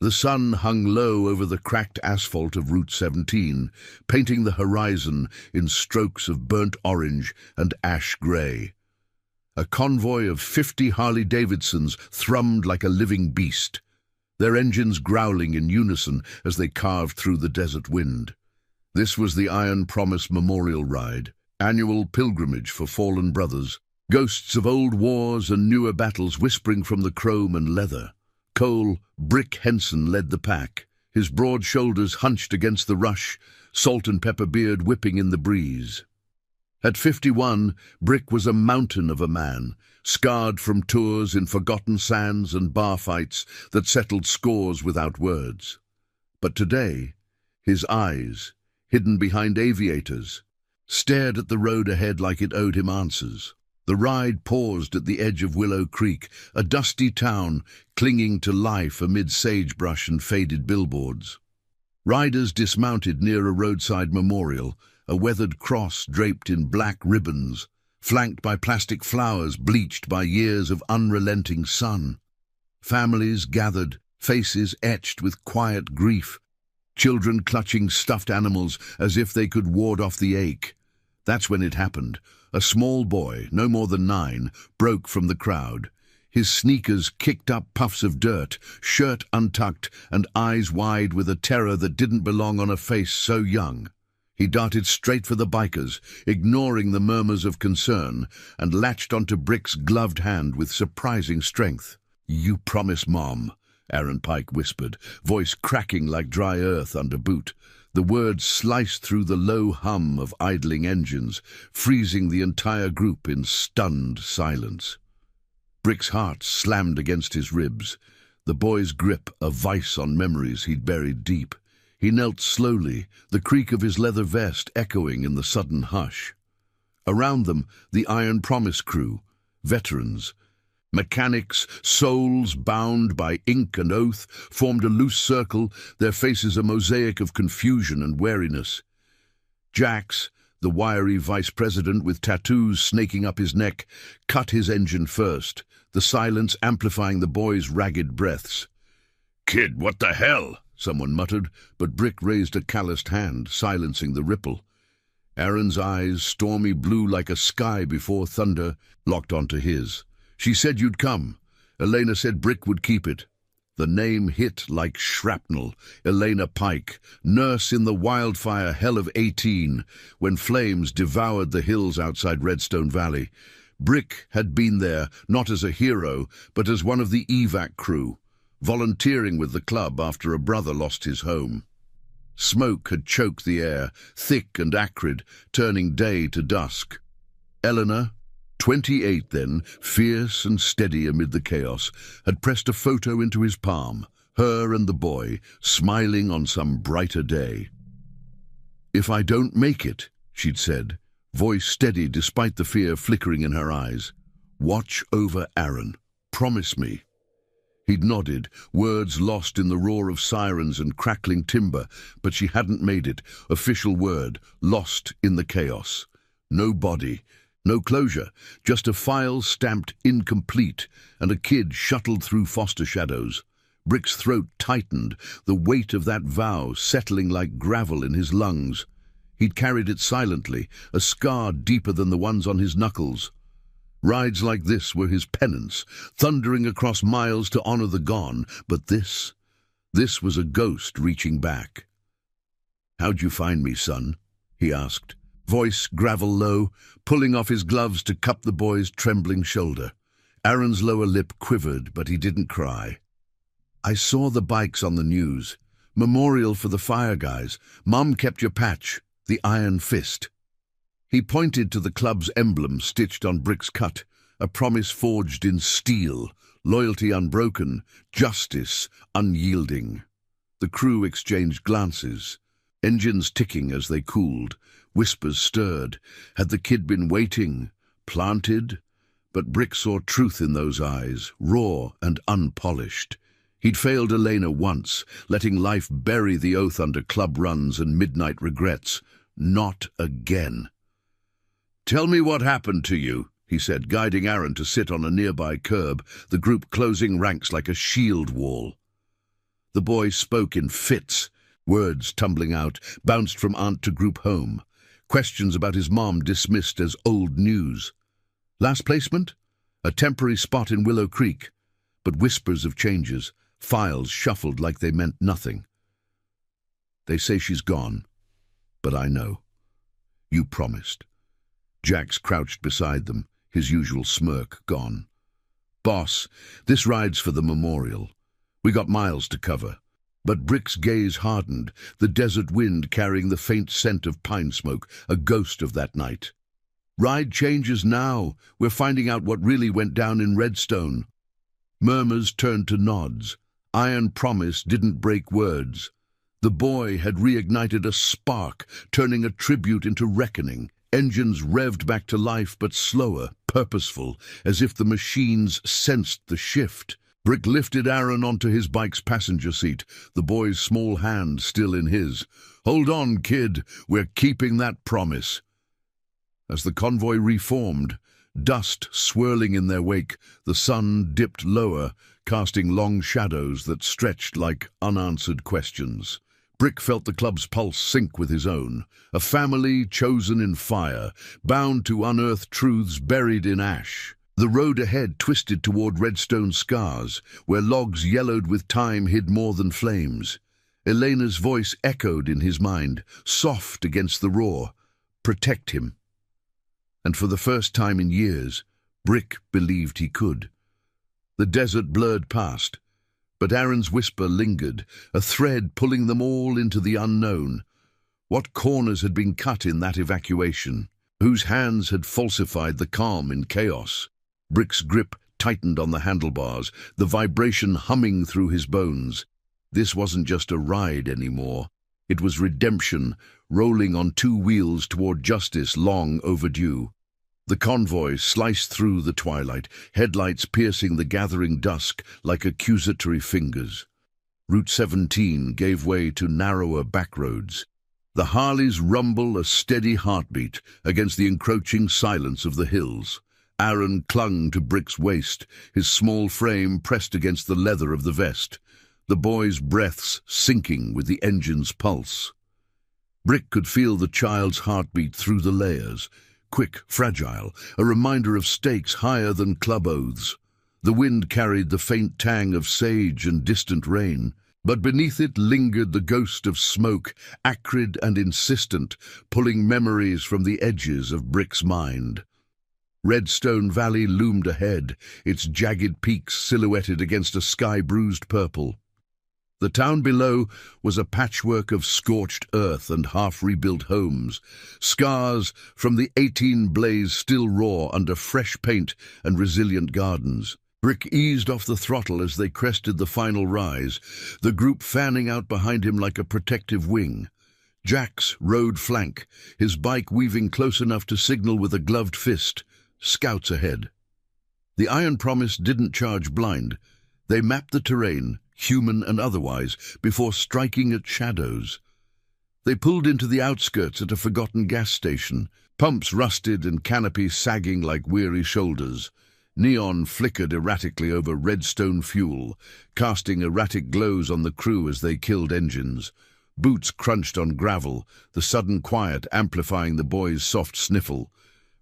The sun hung low over the cracked asphalt of Route 17, painting the horizon in strokes of burnt orange and ash grey. A convoy of 50 Harley-Davidsons thrummed like a living beast, their engines growling in unison as they carved through the desert wind. This was the Iron Promise Memorial Ride, annual pilgrimage for fallen brothers, ghosts of old wars and newer battles whispering from the chrome and leather. Cole "Brick" Henson led the pack, his broad shoulders hunched against the rush, salt and pepper beard whipping in the breeze. At 51, Brick was a mountain of a man, scarred from tours in forgotten sands and bar fights that settled scores without words. But today, his eyes, hidden behind aviators, stared at the road ahead like it owed him answers. The ride paused at the edge of Willow Creek, a dusty town clinging to life amid sagebrush and faded billboards. Riders dismounted near a roadside memorial, a weathered cross draped in black ribbons, flanked by plastic flowers bleached by years of unrelenting sun. Families gathered, faces etched with quiet grief, children clutching stuffed animals as if they could ward off the ache. That's when it happened. A small boy, no more than 9, broke from the crowd. His sneakers kicked up puffs of dirt, shirt untucked, and eyes wide with a terror that didn't belong on a face so young. He darted straight for the bikers, ignoring the murmurs of concern, and latched onto Brick's gloved hand with surprising strength. "You promise, Mom," Aaron Pike whispered, voice cracking like dry earth under boot. The words sliced through the low hum of idling engines, freezing the entire group in stunned silence. Brick's heart slammed against his ribs, the boy's grip a vice on memories he'd buried deep. He knelt slowly, the creak of his leather vest echoing in the sudden hush. Around them, the Iron Promise crew, veterans, mechanics, souls bound by ink and oath, formed a loose circle, their faces a mosaic of confusion and wariness. Jax, the wiry vice president with tattoos snaking up his neck, cut his engine first, the silence amplifying the boys' ragged breaths. "Kid, what the hell?" someone muttered, but Brick raised a calloused hand, silencing the ripple. Aaron's eyes, stormy blue like a sky before thunder, locked onto his. "She said you'd come. Elena said Brick would keep it." The name hit like shrapnel. Elena Pike, nurse in the wildfire hell of 18, when flames devoured the hills outside Redstone Valley. Brick had been there, not as a hero, but as one of the evac crew, volunteering with the club after a brother lost his home. Smoke had choked the air, thick and acrid, turning day to dusk. Eleanor, 28 then, fierce and steady amid the chaos, had pressed a photo into his palm, her and the boy, smiling on some brighter day. "If I don't make it," she'd said, voice steady despite the fear flickering in her eyes, "watch over Aaron. Promise me." He'd nodded, words lost in the roar of sirens and crackling timber, but she hadn't made it, official word, lost in the chaos. No body, no closure, just a file stamped incomplete, and a kid shuttled through foster shadows. Brick's throat tightened, the weight of that vow settling like gravel in his lungs. He'd carried it silently, a scar deeper than the ones on his knuckles. Rides like this were his penance, thundering across miles to honor the gone, but this was a ghost reaching back. "How'd you find me, son?" he asked, voice gravel low, pulling off his gloves to cup the boy's trembling shoulder. Aaron's lower lip quivered, but he didn't cry. "I saw the bikes on the news. Memorial for the fire guys. Mom kept your patch, the Iron Fist." He pointed to the club's emblem stitched on Brick's cut, a promise forged in steel, loyalty unbroken, justice unyielding. The crew exchanged glances, engines ticking as they cooled, whispers stirred. Had the kid been waiting, planted? But Brick saw truth in those eyes, raw and unpolished. He'd failed Elena once, letting life bury the oath under club runs and midnight regrets. Not again. "Tell me what happened to you," he said, guiding Aaron to sit on a nearby curb, the group closing ranks like a shield wall. The boy spoke in fits, words tumbling out, bounced from aunt to group home. Questions about his mom dismissed as old news. Last placement? A temporary spot in Willow Creek. But whispers of changes, files shuffled like they meant nothing. They say she's gone, but I know. You promised. Jax crouched beside them, his usual smirk gone. Boss, this ride's for the memorial. We got miles to cover. But Brick's gaze hardened, the desert wind carrying the faint scent of pine smoke, a ghost of that night. Ride changes now. We're finding out what really went down in Redstone. Murmurs turned to nods. Iron promise didn't break words. The boy had reignited a spark, turning a tribute into reckoning. Engines revved back to life, but slower, purposeful, as if the machines sensed the shift. Brick lifted Aaron onto his bike's passenger seat, the boy's small hand still in his. Hold on, kid, we're keeping that promise. As the convoy reformed, dust swirling in their wake, the sun dipped lower, casting long shadows that stretched like unanswered questions. Brick felt the club's pulse sync with his own, a family chosen in fire, bound to unearth truths buried in ash. The road ahead twisted toward Redstone scars, where logs yellowed with time hid more than flames. Elena's voice echoed in his mind, soft against the roar. Protect him. And for the first time in years, Brick believed he could. The desert blurred past, but Aaron's whisper lingered, a thread pulling them all into the unknown. What corners had been cut in that evacuation? Whose hands had falsified the calm in chaos? Brick's grip tightened on the handlebars, the vibration humming through his bones. This wasn't just a ride anymore. It was redemption, rolling on two wheels toward justice long overdue. The convoy sliced through the twilight, headlights piercing the gathering dusk like accusatory fingers. Route 17 gave way to narrower backroads. The Harleys rumble a steady heartbeat against the encroaching silence of the hills. Aaron clung to Brick's waist, his small frame pressed against the leather of the vest, the boy's breaths sinking with the engine's pulse. Brick could feel the child's heartbeat through the layers, quick, fragile, a reminder of stakes higher than club oaths. The wind carried the faint tang of sage and distant rain, but beneath it lingered the ghost of smoke, acrid and insistent, pulling memories from the edges of Brick's mind. Redstone Valley loomed ahead, its jagged peaks silhouetted against a sky-bruised purple. The town below was a patchwork of scorched earth and half-rebuilt homes, scars from the 18 blaze still raw under fresh paint and resilient gardens. Brick eased off the throttle as they crested the final rise, the group fanning out behind him like a protective wing. Jax rode flank, his bike weaving close enough to signal with a gloved fist. Scouts ahead. The Iron Promise didn't charge blind. They mapped the terrain, human and otherwise, before striking at shadows. They pulled into the outskirts at a forgotten gas station, pumps rusted and canopies sagging like weary shoulders. Neon flickered erratically over redstone fuel, casting erratic glows on the crew as they killed engines. Boots crunched on gravel, the sudden quiet amplifying the boy's soft sniffle.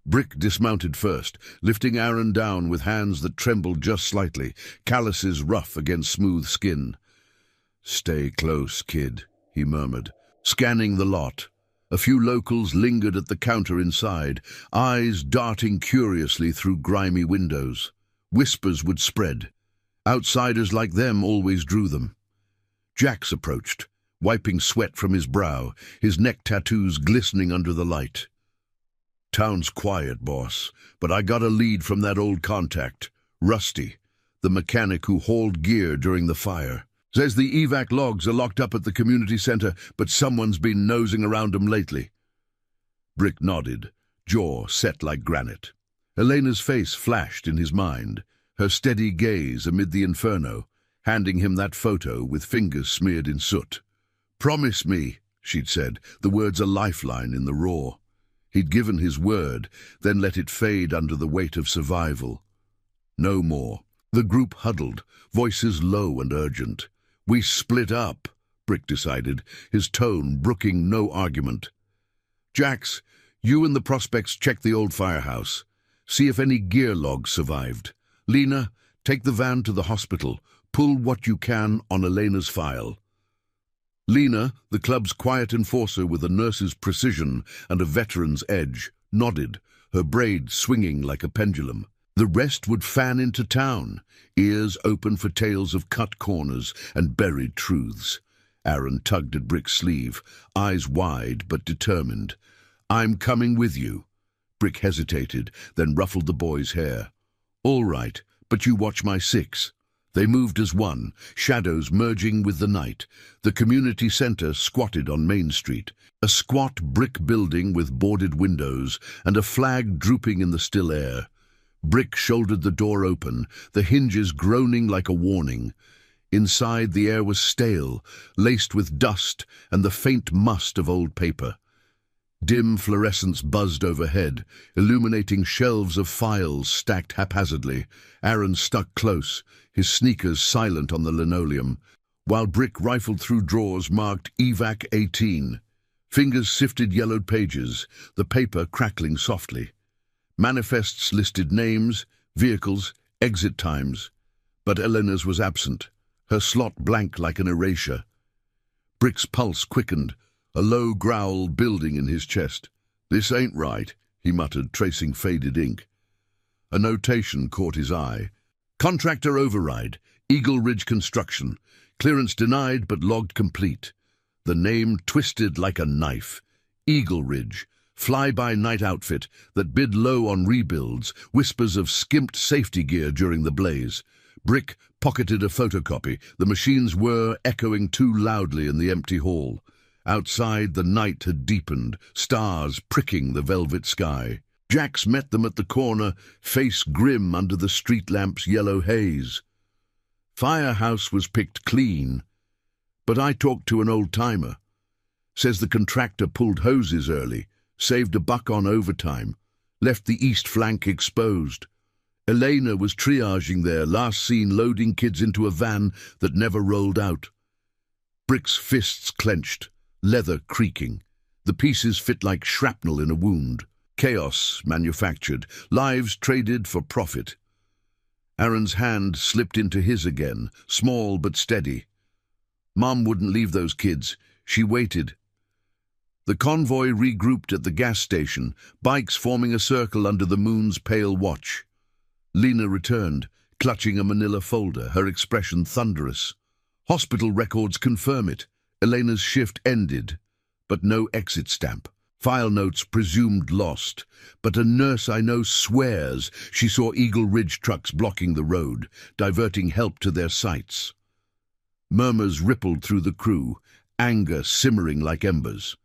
Brick dismounted first, lifting Aaron down with hands that trembled just slightly, calluses rough against smooth skin. "Stay close, kid," he murmured, scanning the lot. A few locals lingered at the counter inside, eyes darting curiously through grimy windows. Whispers would spread. Outsiders like them always drew them. Jax approached, wiping sweat from his brow, his neck tattoos glistening under the light. "Town's quiet, boss, but I got a lead from that old contact, Rusty, the mechanic who hauled gear during the fire. Says the evac logs are locked up at the community center, but someone's been nosing around 'em lately." Brick nodded, jaw set like granite. Elena's face flashed in his mind, her steady gaze amid the inferno, handing him that photo with fingers smeared in soot. "Promise me," she'd said, the words a lifeline in the roar. He'd given his word, then let it fade under the weight of survival. No more. The group huddled, voices low and urgent. We split up, Brick decided, his tone brooking no argument. Jax, you and the prospects check the old firehouse. See if any gear logs survived. Lena, take the van to the hospital. Pull what you can on Elena's file. Lena, the club's quiet enforcer with a nurse's precision and a veteran's edge, nodded, her braid swinging like a pendulum. The rest would fan into town, ears open for tales of cut corners and buried truths. Aaron tugged at Brick's sleeve, eyes wide but determined. I'm coming with you. Brick hesitated, then ruffled the boy's hair. All right, but you watch my six. They moved as one, shadows merging with the night. The community center squatted on Main Street, a squat brick building with boarded windows and a flag drooping in the still air. Brick shouldered the door open, the hinges groaning like a warning. Inside, the air was stale, laced with dust and the faint must of old paper. Dim fluorescence buzzed overhead, illuminating shelves of files stacked haphazardly. Aaron stuck close, his sneakers silent on the linoleum, while Brick rifled through drawers marked Evac 18. Fingers sifted yellowed pages, the paper crackling softly. Manifests listed names, vehicles, exit times. But Elena's was absent, her slot blank like an erasure. Brick's pulse quickened, a low growl building in his chest. This ain't right, he muttered, tracing faded ink. A notation caught his eye. Contractor override, Eagle Ridge Construction. Clearance denied but logged complete. The name twisted like a knife. Eagle Ridge, fly-by-night outfit that bid low on rebuilds, whispers of skimped safety gear during the blaze. Brick pocketed a photocopy, the machine's whir echoing too loudly in the empty hall. Outside, the night had deepened, stars pricking the velvet sky. Jax met them at the corner, face grim under the street lamp's yellow haze. Firehouse was picked clean, but I talked to an old-timer. Says the contractor pulled hoses early, saved $1 on overtime, left the east flank exposed. Elena was triaging there, last seen loading kids into a van that never rolled out. Brick's fists clenched, leather creaking. The pieces fit like shrapnel in a wound. Chaos manufactured, lives traded for profit. Aaron's hand slipped into his again, small but steady. Mom wouldn't leave those kids. She waited. The convoy regrouped at the gas station, bikes forming a circle under the moon's pale watch. Lena returned, clutching a manila folder, her expression thunderous. Hospital records confirm it. Elena's shift ended, but no exit stamp. File notes presumed lost, but a nurse I know swears she saw Eagle Ridge trucks blocking the road, diverting help to their sites. Murmurs rippled through the crew, anger simmering like embers.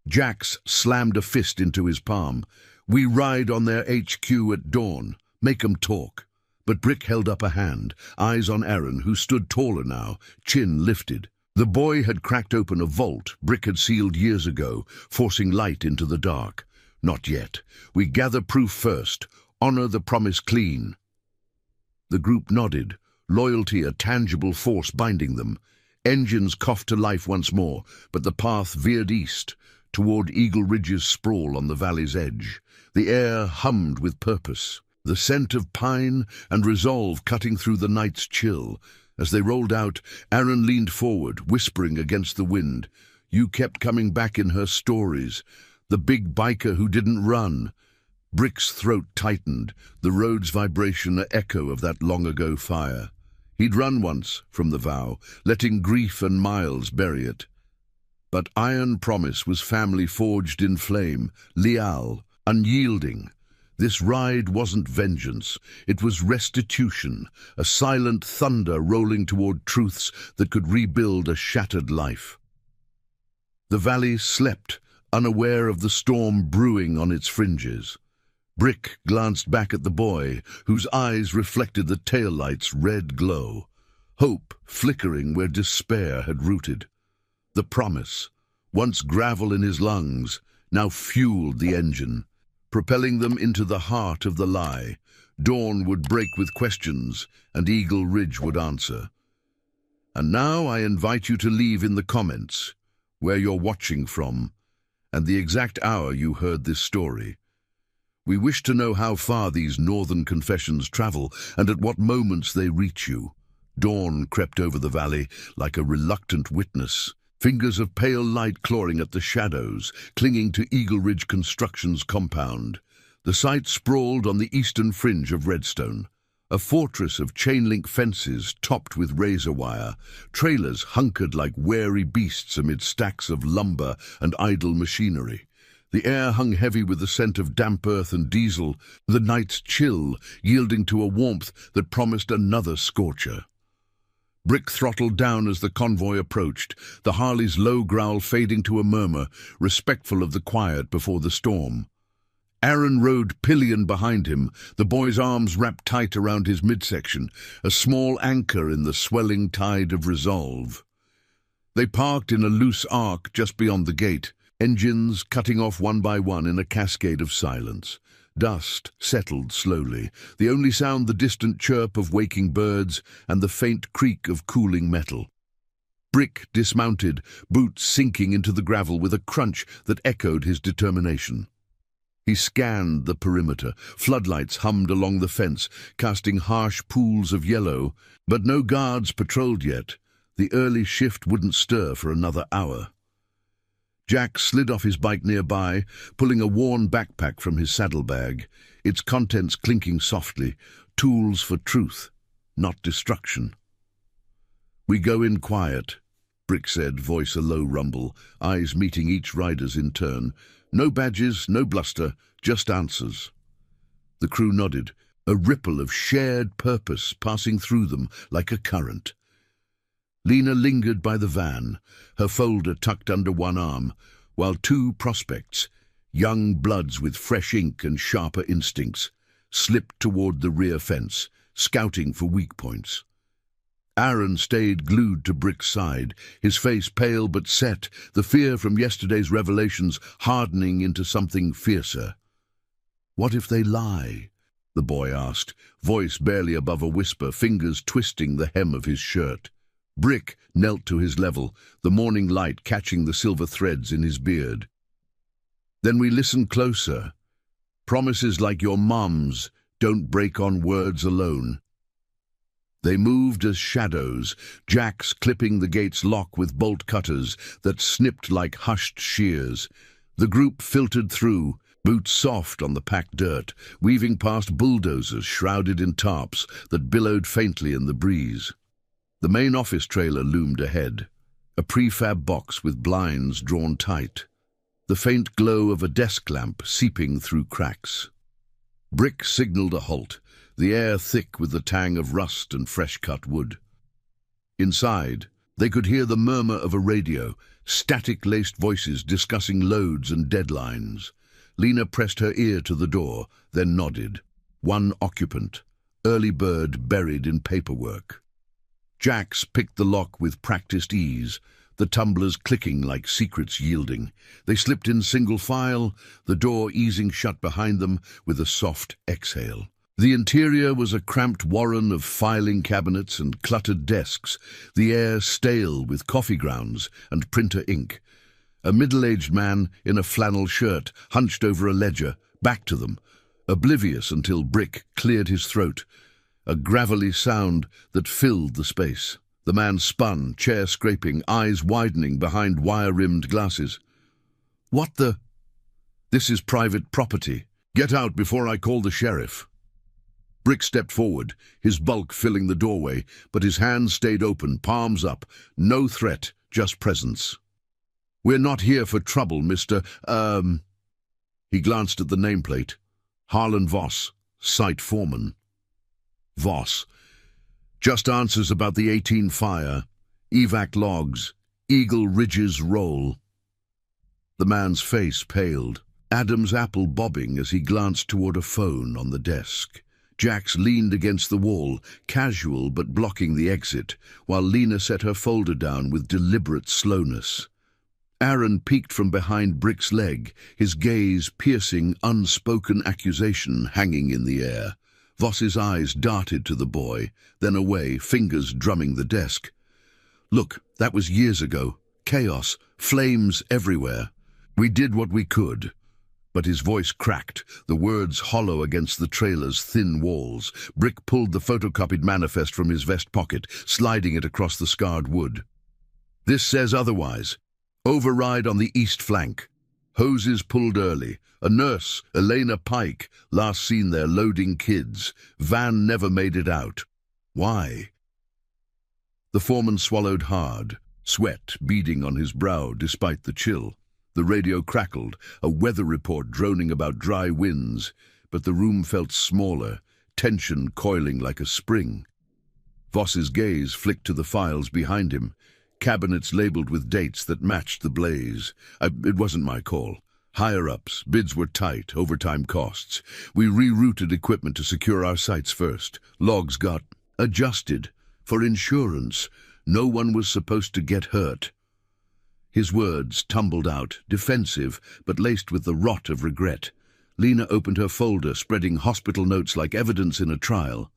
Jax slammed a fist into his palm. We ride on their HQ at dawn. Make 'em talk. But Brick held up a hand, eyes on Aaron, who stood taller now, chin lifted. The boy had cracked open a vault Brick had sealed years ago, forcing light into the dark. Not yet. We gather proof first. Honor the promise clean. The group nodded, loyalty a tangible force binding them. Engines coughed to life once more, but the path veered east, toward Eagle Ridge's sprawl on the valley's edge. The air hummed with purpose, the scent of pine and resolve cutting through the night's chill. As they rolled out, Aaron leaned forward, whispering against the wind. You kept coming back in her stories. The big biker who didn't run. Brick's throat tightened, the road's vibration an echo of that long-ago fire. He'd run once from the vow, letting grief and miles bury it. But iron promise was family forged in flame, leal, unyielding. This ride wasn't vengeance, it was restitution, a silent thunder rolling toward truths that could rebuild a shattered life. The valley slept, unaware of the storm brewing on its fringes. Brick glanced back at the boy, whose eyes reflected the taillight's red glow. Hope flickering where despair had rooted. The promise, once gravel in his lungs, now fueled the engine, propelling them into the heart of the lie. Dawn would break with questions, and Eagle Ridge would answer. And now I invite you to leave in the comments where you're watching from and the exact hour you heard this story. We wish to know how far these northern confessions travel and at what moments they reach you. Dawn crept over the valley like a reluctant witness, fingers of pale light clawing at the shadows, clinging to Eagle Ridge Construction's compound. The site sprawled on the eastern fringe of Redstone, a fortress of chain-link fences topped with razor wire, trailers hunkered like wary beasts amid stacks of lumber and idle machinery. The air hung heavy with the scent of damp earth and diesel, the night's chill yielding to a warmth that promised another scorcher. Brick throttled down as the convoy approached, the Harley's low growl fading to a murmur, respectful of the quiet before the storm. Aaron rode pillion behind him, the boy's arms wrapped tight around his midsection, a small anchor in the swelling tide of resolve. They parked in a loose arc just beyond the gate, engines cutting off one by one in a cascade of silence. Dust settled slowly, the only sound the distant chirp of waking birds and the faint creak of cooling metal. Brick dismounted, boots sinking into the gravel with a crunch that echoed his determination. He scanned the perimeter. Floodlights hummed along the fence, casting harsh pools of yellow, but no guards patrolled yet. The early shift wouldn't stir for another hour. Jack slid off his bike nearby, pulling a worn backpack from his saddlebag, its contents clinking softly, tools for truth, not destruction. "We go in quiet," Brick said, voice a low rumble, eyes meeting each rider's in turn. "No badges, no bluster, just answers." The crew nodded, a ripple of shared purpose passing through them like a current. Lena lingered by the van, her folder tucked under one arm, while two prospects, young bloods with fresh ink and sharper instincts, slipped toward the rear fence, scouting for weak points. Aaron stayed glued to Brick's side, his face pale but set, the fear from yesterday's revelations hardening into something fiercer. "What if they lie?" the boy asked, voice barely above a whisper, fingers twisting the hem of his shirt. Brick knelt to his level, the morning light catching the silver threads in his beard. "Then we listen closer. Promises like your mom's don't break on words alone." They moved as shadows, Jacks clipping the gate's lock with bolt cutters that snipped like hushed shears. The group filtered through, boots soft on the packed dirt, weaving past bulldozers shrouded in tarps that billowed faintly in the breeze. The main office trailer loomed ahead, a prefab box with blinds drawn tight, the faint glow of a desk lamp seeping through cracks. Brick signaled a halt, the air thick with the tang of rust and fresh-cut wood. Inside, they could hear the murmur of a radio, static-laced voices discussing loads and deadlines. Lena pressed her ear to the door, then nodded. One occupant, early bird buried in paperwork. Jacks picked the lock with practiced ease, the tumblers clicking like secrets yielding. They slipped in single file, the door easing shut behind them with a soft exhale. The interior was a cramped warren of filing cabinets and cluttered desks, the air stale with coffee grounds and printer ink. A middle-aged man in a flannel shirt hunched over a ledger, back to them, oblivious until Brick cleared his throat, a gravelly sound that filled the space. The man spun, chair scraping, eyes widening behind wire-rimmed glasses. "What the—" "This is private property. Get out before I call the sheriff." Brick stepped forward, his bulk filling the doorway, but his hands stayed open, palms up. No threat, just presence. "We're not here for trouble, Mr. He glanced at the nameplate. Harlan Voss, site foreman. Voss. "Just answers about the 18 fire. Evac logs. Eagle Ridge's roll." The man's face paled, Adam's apple bobbing as he glanced toward a phone on the desk. Jax leaned against the wall, casual but blocking the exit, while Lena set her folder down with deliberate slowness. Aaron peeked from behind Brick's leg, his gaze piercing unspoken accusation hanging in the air. Voss's eyes darted to the boy, then away, fingers drumming the desk. Look, that was years ago. Chaos, flames everywhere. We did what we could. But his voice cracked, the words hollow against the trailer's thin walls. Brick pulled the photocopied manifest from his vest pocket, sliding it across the scarred wood. This says otherwise. Override on the east flank. Hoses pulled early. A nurse, Elena Pike, last seen there loading kids. Van never made it out. Why? The foreman swallowed hard, sweat beading on his brow despite the chill. The radio crackled, a weather report droning about dry winds, but the room felt smaller, tension coiling like a spring. Voss's gaze flicked to the files behind him, cabinets labeled with dates that matched the blaze. It wasn't my call. Higher-ups, bids were tight, overtime costs. We rerouted equipment to secure our sites first. Logs got adjusted. For insurance, no one was supposed to get hurt. His words tumbled out, defensive, but laced with the rot of regret. Lena opened her folder, spreading hospital notes like evidence in a trial.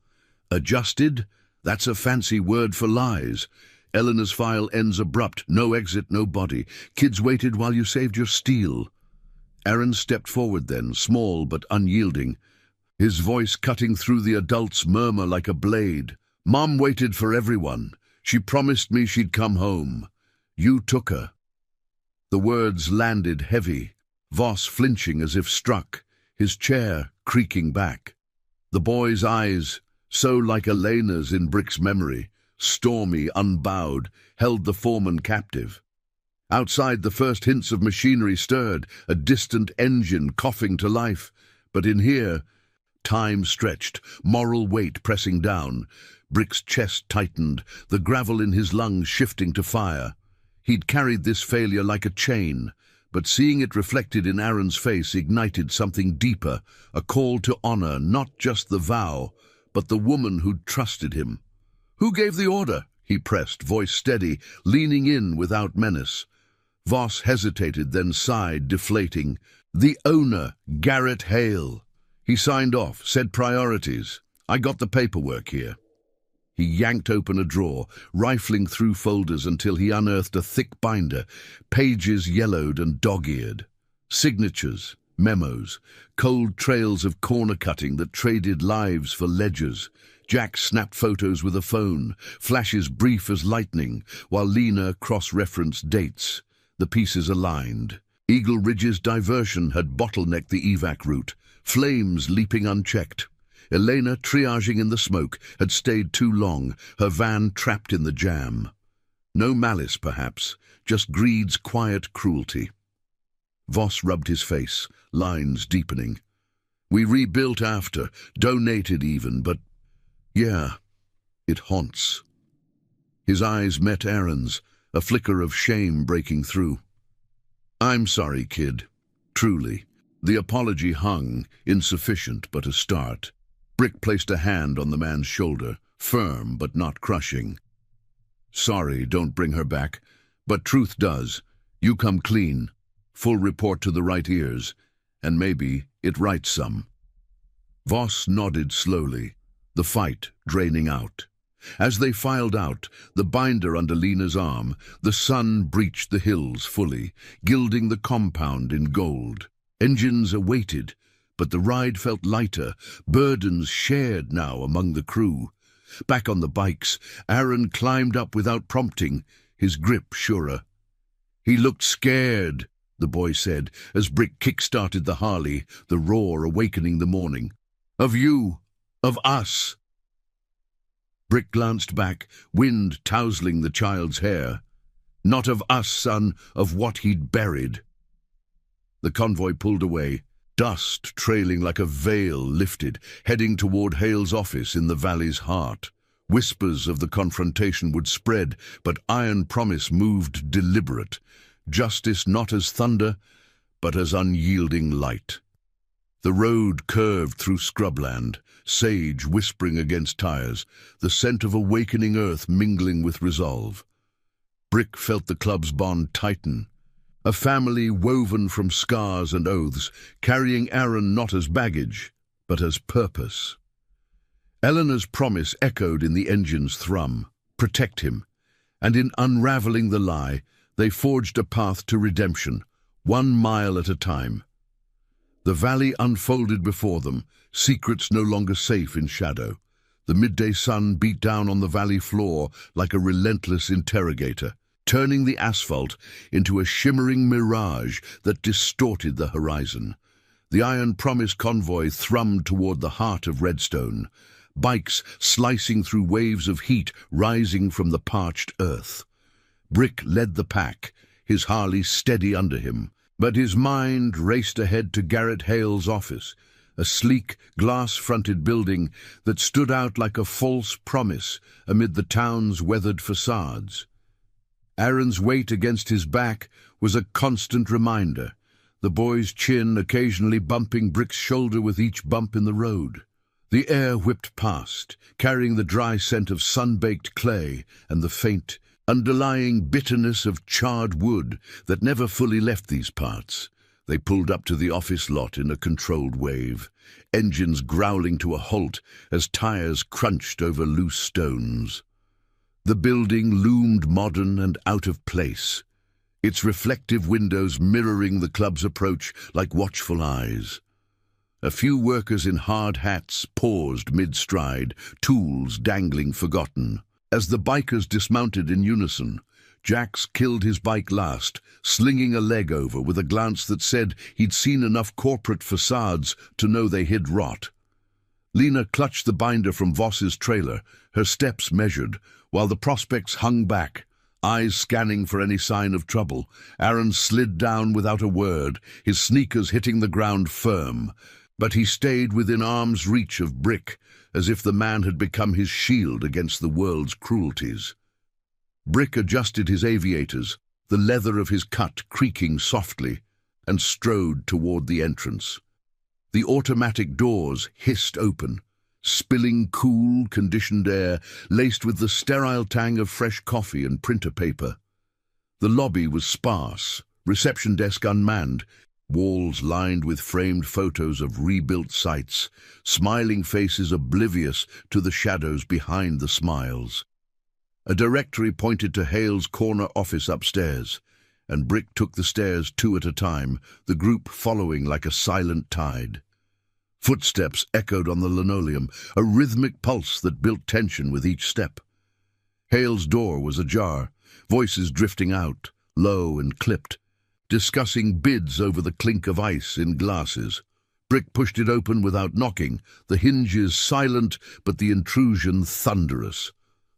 Adjusted? That's a fancy word for lies. Eleanor's file ends abrupt, no exit, no body. Kids waited while you saved your steel. Aaron stepped forward then, small but unyielding, his voice cutting through the adult's murmur like a blade. Mom waited for everyone. She promised me she'd come home. You took her. The words landed heavy, Voss flinching as if struck, his chair creaking back. The boy's eyes, so like Elena's in Brick's memory, stormy, unbowed, held the foreman captive. Outside, the first hints of machinery stirred, a distant engine coughing to life. But in here, time stretched, moral weight pressing down. Brick's chest tightened, the gravel in his lungs shifting to fire. He'd carried this failure like a chain, but seeing it reflected in Aaron's face ignited something deeper, a call to honor not just the vow, but the woman who'd trusted him. Who gave the order? He pressed, voice steady, leaning in without menace. Voss hesitated, then sighed, deflating. The owner, Garrett Hale. He signed off, said priorities. I got the paperwork here. He yanked open a drawer, rifling through folders until he unearthed a thick binder, pages yellowed and dog-eared. Signatures, memos, cold trails of corner cutting that traded lives for ledgers. Jack snapped photos with a phone, flashes brief as lightning, while Lena cross-referenced dates. The pieces aligned. Eagle Ridge's diversion had bottlenecked the evac route, flames leaping unchecked. Elena, triaging in the smoke, had stayed too long, her van trapped in the jam. No malice, perhaps, just greed's quiet cruelty. Voss rubbed his face, lines deepening. We rebuilt after, donated even, but yeah, it haunts. His eyes met Aaron's, a flicker of shame breaking through. I'm sorry, kid. Truly. The apology hung, insufficient but a start. Brick placed a hand on the man's shoulder, firm but not crushing. Sorry, don't bring her back. But truth does. You come clean. Full report to the right ears. And maybe it writes some. Voss nodded slowly, the fight draining out. As they filed out, the binder under Lena's arm, the sun breached the hills fully, gilding the compound in gold. Engines awaited, but the ride felt lighter, burdens shared now among the crew. Back on the bikes, Aaron climbed up without prompting, his grip surer. He looked scared, the boy said, as Brick kick-started the Harley, the roar awakening the morning. Of you, of us. Brick glanced back, wind tousling the child's hair. Not of us, son, of what he'd buried. The convoy pulled away, dust trailing like a veil lifted, heading toward Hale's office in the valley's heart. Whispers of the confrontation would spread, but iron promise moved deliberate. Justice not as thunder, but as unyielding light. The road curved through scrubland, sage whispering against tires, the scent of awakening earth mingling with resolve. Brick felt the club's bond tighten. A family woven from scars and oaths, carrying Aaron not as baggage, but as purpose. Eleanor's promise echoed in the engine's thrum. Protect him. And in unraveling the lie, they forged a path to redemption, 1 mile at a time. The valley unfolded before them, secrets no longer safe in shadow. The midday sun beat down on the valley floor like a relentless interrogator, turning the asphalt into a shimmering mirage that distorted the horizon. The Iron Promise convoy thrummed toward the heart of Redstone, bikes slicing through waves of heat rising from the parched earth. Brick led the pack, his Harley steady under him, but his mind raced ahead to Garrett Hale's office, a sleek, glass-fronted building that stood out like a false promise amid the town's weathered facades. Aaron's weight against his back was a constant reminder, the boy's chin occasionally bumping Brick's shoulder with each bump in the road. The air whipped past, carrying the dry scent of sun-baked clay and the faint, underlying bitterness of charred wood that never fully left these parts. They pulled up to the office lot in a controlled wave, engines growling to a halt as tires crunched over loose stones. The building loomed modern and out of place, its reflective windows mirroring the club's approach like watchful eyes. A few workers in hard hats paused mid-stride, tools dangling forgotten. As the bikers dismounted in unison, Jax killed his bike last, slinging a leg over with a glance that said he'd seen enough corporate facades to know they hid rot. Lena clutched the binder from Voss's trailer, her steps measured, while the prospects hung back, eyes scanning for any sign of trouble. Aaron slid down without a word, his sneakers hitting the ground firm, but he stayed within arm's reach of Brick, as if the man had become his shield against the world's cruelties. Brick adjusted his aviators, the leather of his cut creaking softly, and strode toward the entrance. The automatic doors hissed open, spilling cool, conditioned air laced with the sterile tang of fresh coffee and printer paper. The lobby was sparse, reception desk unmanned, walls lined with framed photos of rebuilt sites, smiling faces oblivious to the shadows behind the smiles. A directory pointed to Hale's corner office upstairs, and Brick took the stairs 2 at a time, the group following like a silent tide. Footsteps echoed on the linoleum, a rhythmic pulse that built tension with each step. Hale's door was ajar, voices drifting out, low and clipped, discussing bids over the clink of ice in glasses. Brick pushed it open without knocking, the hinges silent but the intrusion thunderous.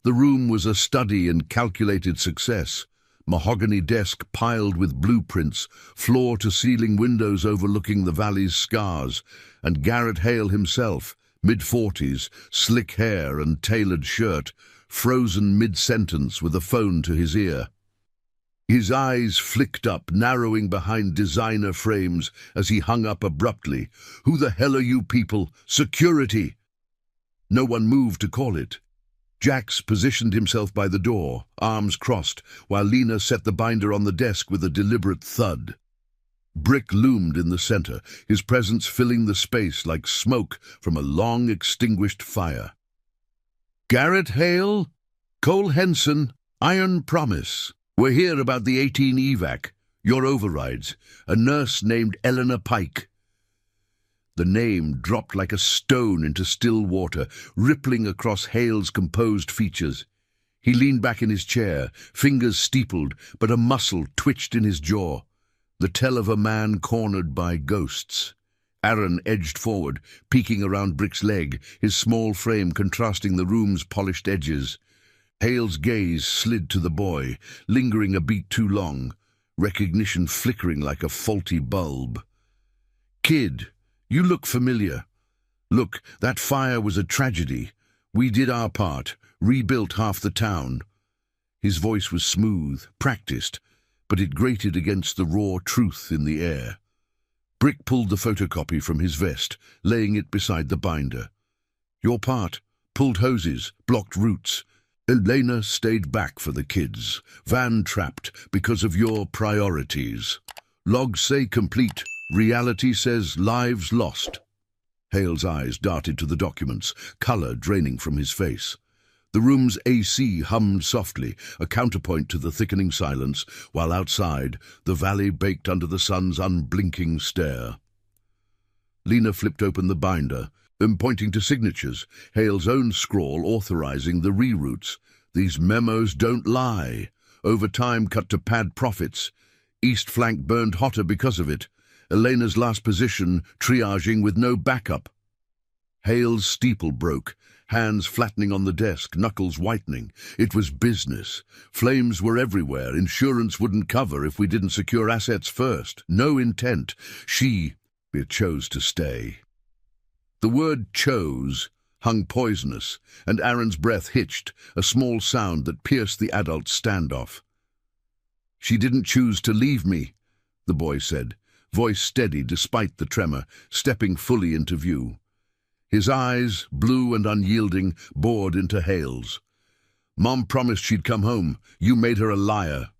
The room was a study in calculated success, mahogany desk piled with blueprints, floor-to-ceiling windows overlooking the valley's scars, and Garrett Hale himself, mid-40s, slick hair and tailored shirt, frozen mid-sentence with a phone to his ear. His eyes flicked up, narrowing behind designer frames as he hung up abruptly. "Who the hell are you people? Security!" No one moved to call it. Jax positioned himself by the door, arms crossed, while Lena set the binder on the desk with a deliberate thud. Brick loomed in the center, his presence filling the space like smoke from a long-extinguished fire. "Garrett Hale? Cole Henson? Iron Promise. We're here about the 18 evac, your overrides, a nurse named Eleanor Pike." The name dropped like a stone into still water, rippling across Hale's composed features. He leaned back in his chair, fingers steepled, but a muscle twitched in his jaw. The tell of a man cornered by ghosts. Aaron edged forward, peeking around Brick's leg, his small frame contrasting the room's polished edges. Hale's gaze slid to the boy, lingering a beat too long, recognition flickering like a faulty bulb. "Kid, you look familiar. Look, that fire was a tragedy. We did our part, rebuilt half the town." His voice was smooth, practiced, but it grated against the raw truth in the air. Brick pulled the photocopy from his vest, laying it beside the binder. "Your part, pulled hoses, blocked routes. Elena stayed back for the kids, van-trapped because of your priorities. Logs say complete. Reality says lives lost." Hale's eyes darted to the documents, color draining from his face. The room's AC hummed softly, a counterpoint to the thickening silence, while outside, the valley baked under the sun's unblinking stare. Lena flipped open the binder, pointing to signatures, Hale's own scrawl authorizing the reroutes. These memos don't lie. Overtime cut to pad profits. East flank burned hotter because of it. Elena's last position triaging with no backup. Hale's steeple broke, hands flattening on the desk, knuckles whitening. It was business. Flames were everywhere. Insurance wouldn't cover if we didn't secure assets first. No intent. It chose to stay. The word chose hung poisonous, and Aaron's breath hitched, a small sound that pierced the adult's standoff. "She didn't choose to leave me," the boy said, voice steady despite the tremor, stepping fully into view. His eyes, blue and unyielding, bored into Hale's. "Mom promised she'd come home. You made her a liar."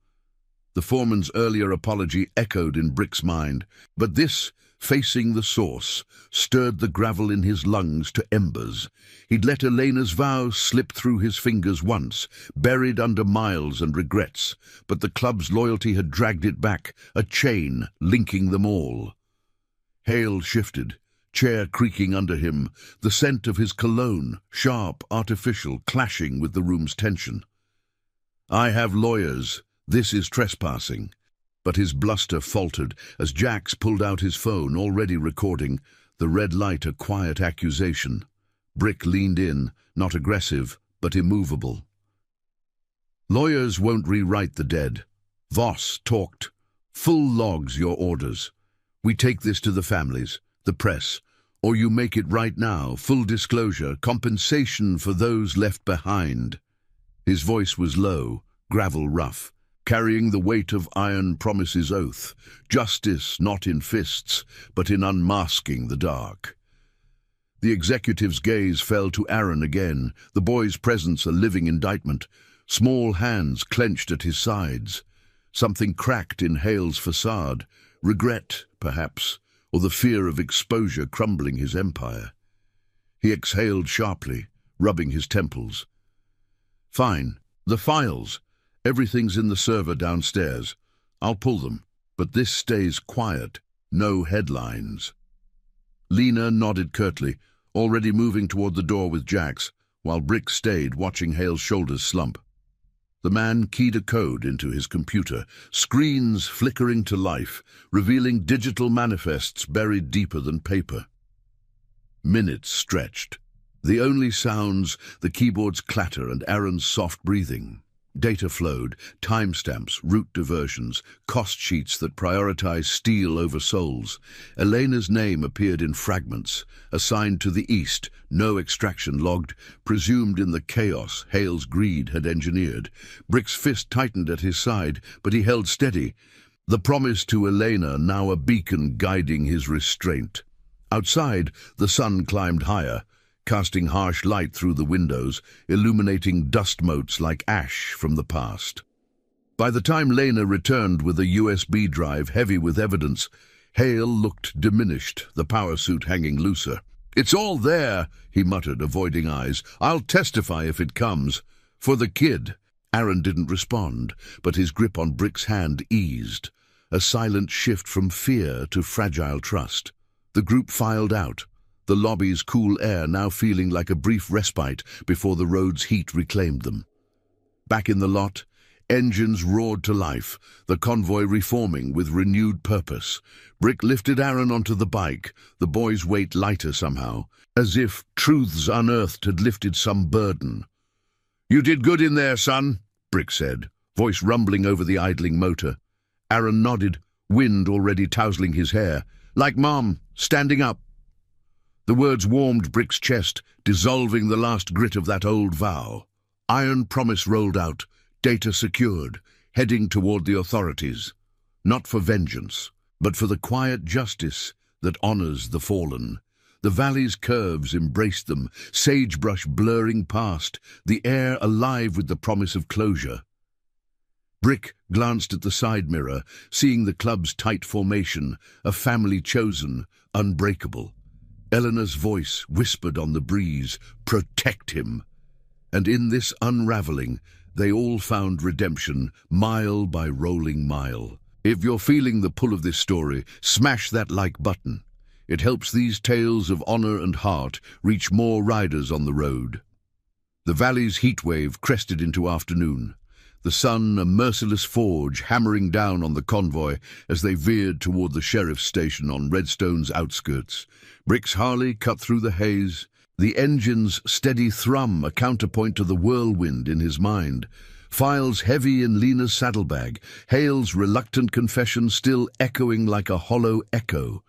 The foreman's earlier apology echoed in Brick's mind, but this, facing the source, stirred the gravel in his lungs to embers. He'd let Elena's vow slip through his fingers once, buried under miles and regrets, but the club's loyalty had dragged it back, a chain linking them all. Hale shifted, chair creaking under him, the scent of his cologne, sharp, artificial, clashing with the room's tension. "I have lawyers. This is trespassing." But his bluster faltered as Jax pulled out his phone, already recording, the red light a quiet accusation. Brick leaned in, not aggressive, but immovable. "Lawyers won't rewrite the dead. Voss talked. Full logs your orders. We take this to the families, the press, or you make it right now, full disclosure, compensation for those left behind." His voice was low, gravel rough, carrying the weight of Iron Promise's oath, justice not in fists, but in unmasking the dark. The executive's gaze fell to Aaron again, the boy's presence a living indictment, small hands clenched at his sides. Something cracked in Hale's facade, regret, perhaps, or the fear of exposure crumbling his empire. He exhaled sharply, rubbing his temples. "Fine, the files. Everything's in the server downstairs. I'll pull them, but this stays quiet. No headlines." Lena nodded curtly, already moving toward the door with Jax, while Brick stayed, watching Hale's shoulders slump. The man keyed a code into his computer, screens flickering to life, revealing digital manifests buried deeper than paper. Minutes stretched. The only sounds, the keyboard's clatter and Aaron's soft breathing. Data flowed, timestamps, route diversions, cost sheets that prioritize steel over souls. Elena's name appeared in fragments, assigned to the east, no extraction logged, presumed in the chaos Hale's greed had engineered. Brick's fist tightened at his side, but he held steady, the promise to Elena now a beacon guiding his restraint. Outside, the sun climbed higher, casting harsh light through the windows, illuminating dust motes like ash from the past. By the time Lena returned with a USB drive heavy with evidence, Hale looked diminished, the power suit hanging looser. "It's all there," he muttered, avoiding eyes. "I'll testify if it comes. For the kid." Aaron didn't respond, but his grip on Brick's hand eased, a silent shift from fear to fragile trust. The group filed out, the lobby's cool air now feeling like a brief respite before the road's heat reclaimed them. Back in the lot, engines roared to life, the convoy reforming with renewed purpose. Brick lifted Aaron onto the bike, the boy's weight lighter somehow, as if truths unearthed had lifted some burden. "You did good in there, son," Brick said, voice rumbling over the idling motor. Aaron nodded, wind already tousling his hair. "Like Mom, standing up." The words warmed Brick's chest, dissolving the last grit of that old vow. Iron Promise rolled out, data secured, heading toward the authorities. Not for vengeance, but for the quiet justice that honors the fallen. The valley's curves embraced them, sagebrush blurring past, the air alive with the promise of closure. Brick glanced at the side mirror, seeing the club's tight formation, a family chosen, unbreakable. Eleanor's voice whispered on the breeze, "Protect him." And in this unraveling, they all found redemption, mile by rolling mile. If you're feeling the pull of this story, smash that like button. It helps these tales of honor and heart reach more riders on the road. The valley's heatwave crested into afternoon. The sun, a merciless forge, hammering down on the convoy as they veered toward the sheriff's station on Redstone's outskirts. Brick's Harley cut through the haze, the engine's steady thrum a counterpoint to the whirlwind in his mind. Files heavy in Lena's saddlebag, Hale's reluctant confession still echoing like a hollow echo.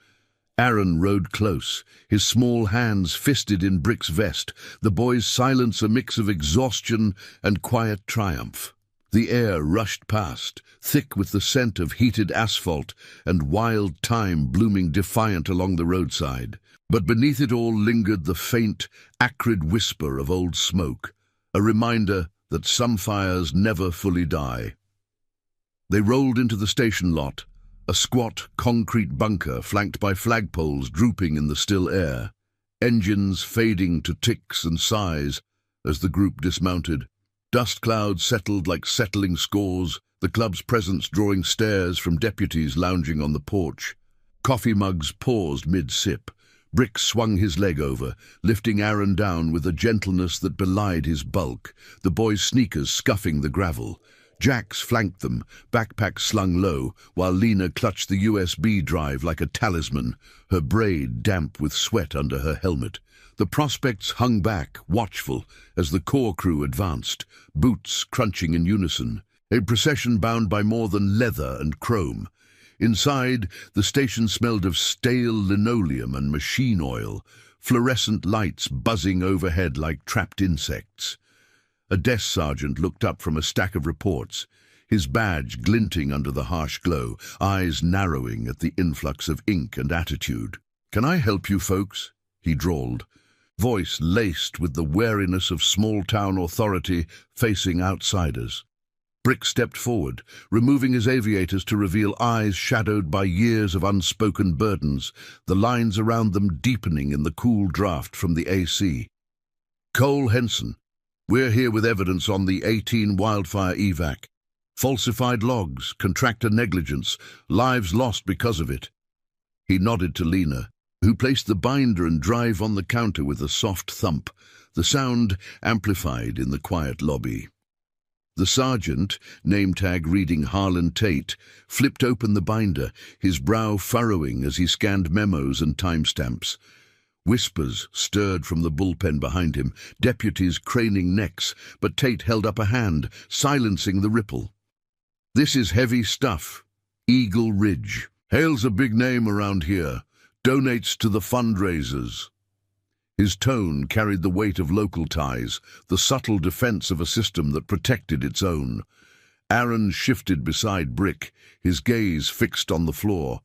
Aaron rode close, his small hands fisted in Brick's vest, the boy's silence a mix of exhaustion and quiet triumph. The air rushed past, thick with the scent of heated asphalt and wild thyme blooming defiant along the roadside. But beneath it all lingered the faint, acrid whisper of old smoke, a reminder that some fires never fully die. They rolled into the station lot, a squat concrete bunker flanked by flagpoles drooping in the still air, engines fading to ticks and sighs as the group dismounted. Dust clouds settled like settling scores, the club's presence drawing stares from deputies lounging on the porch. Coffee mugs paused mid-sip. Brick swung his leg over, lifting Aaron down with a gentleness that belied his bulk, the boy's sneakers scuffing the gravel. Jax flanked them, backpack slung low, while Lena clutched the USB drive like a talisman, her braid damp with sweat under her helmet. The prospects hung back, watchful, as the core crew advanced, boots crunching in unison, a procession bound by more than leather and chrome. Inside, the station smelled of stale linoleum and machine oil, fluorescent lights buzzing overhead like trapped insects. A desk sergeant looked up from a stack of reports, his badge glinting under the harsh glow, eyes narrowing at the influx of ink and attitude. "Can I help you folks?" he drawled, voice laced with the wariness of small-town authority facing outsiders. Brick stepped forward, removing his aviators to reveal eyes shadowed by years of unspoken burdens, the lines around them deepening in the cool draft from the AC. "Cole Henson. We're here with evidence on the 18 wildfire evac. Falsified logs, contractor negligence, lives lost because of it." He nodded to Lena, who placed the binder and drive on the counter with a soft thump, the sound amplified in the quiet lobby. The sergeant, name tag reading Harlan Tate, flipped open the binder, his brow furrowing as he scanned memos and timestamps. Whispers stirred from the bullpen behind him, deputies craning necks, but Tate held up a hand, silencing the ripple. "This is heavy stuff. Eagle Ridge. Hale's a big name around here. Donates to the fundraisers." His tone carried the weight of local ties, the subtle defense of a system that protected its own. Aaron shifted beside Brick, his gaze fixed on the floor.